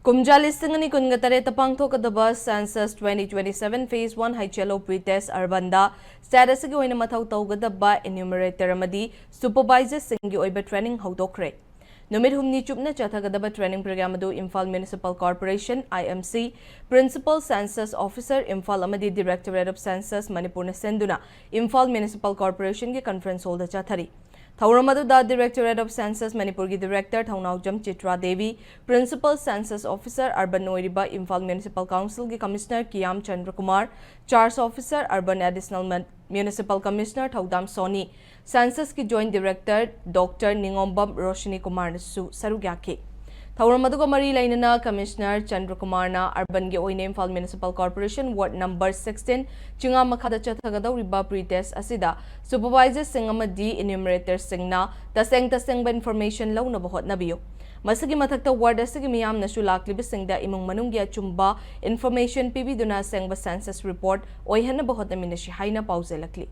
Kumja listing ni kungatare tapang thokadaba Census 2027 Phase 1 HLO Pretest Arbanda status gi oina mathau tawgadaba Enumerator amadi Supervisors singi oiba training haudokre. Numit humni chupna chathagadaba training program adu Imphal Municipal Corporation IMC Principal Census Officer Imphal amadi Directorate of Census Manipur na senduna Imphal Municipal Corporation gi conference hall da chathari. Thauramadu Directorate of Census Manipur ki Director Thaunawjam Chitra Devi, Principal Census Officer Urban Noiriba Imphal Municipal Council ki Commissioner Kiyam Chandra Kumar, Charge Officer Urban Additional Municipal Commissioner Thaudam Soni, Census ki Joint Director Dr. Ningombam Roshini Kumar Nasu Sarugyaki. Thauramadu Mari Lainana Commissioner Chandra Kumar na Urban gi Oine Imphal Municipal Corporation Ward number 16 Chinga Makhada Chathagadaw riba pretest asida Supervisors singamadi Enumerators singna taseng-taseng information law na buhot nabiyo. Masagi mathagta ward asigi miyam nasu laklibi singda imong manunggi chumba information pibiduna sengba census report oihan na buhot na minashi haina pauzelakli.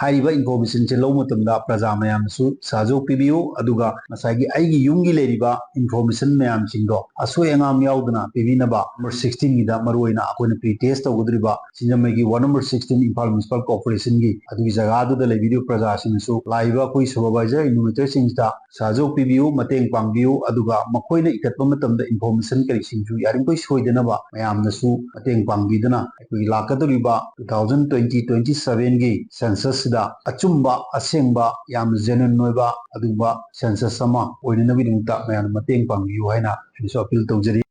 हाइबा information से लौ मतमदा प्रजा मयाम सु साजो पिबियो अदुगा मसागी आइगी युंगी लेरिबा information मयाम सिंगो असो एंगाम याउदना पिबिनबा नंबर 16 गिदा मरोइना अकोने प्री टेस्ट तगुदरिबा सिंजमगी one number 16 Imphal municipal corporation गी अदुगी जगह दुदा लेबिडियो प्रजा सिंसु लाइबा कोई सुपरवाइजर इन्यूमरेटर सिंगदा साजो पिबियो मतेंग पांगबियो अदुगा मखोइना इकतबा मतमदा इन्फॉर्मेशन करि सिंजु यारिं कोई सोइदनबा मयाम नसु मतेंग पांगबिदना अकोगी लाकदरिबा 2020-27 गी सेंसस अचुम्बा असेंबा याम जेन्युइन नोइबा अदुबा सेंसस समा ओइननबि दुंता मयान मतेंग पांगियो हाइना अपील तौजरी।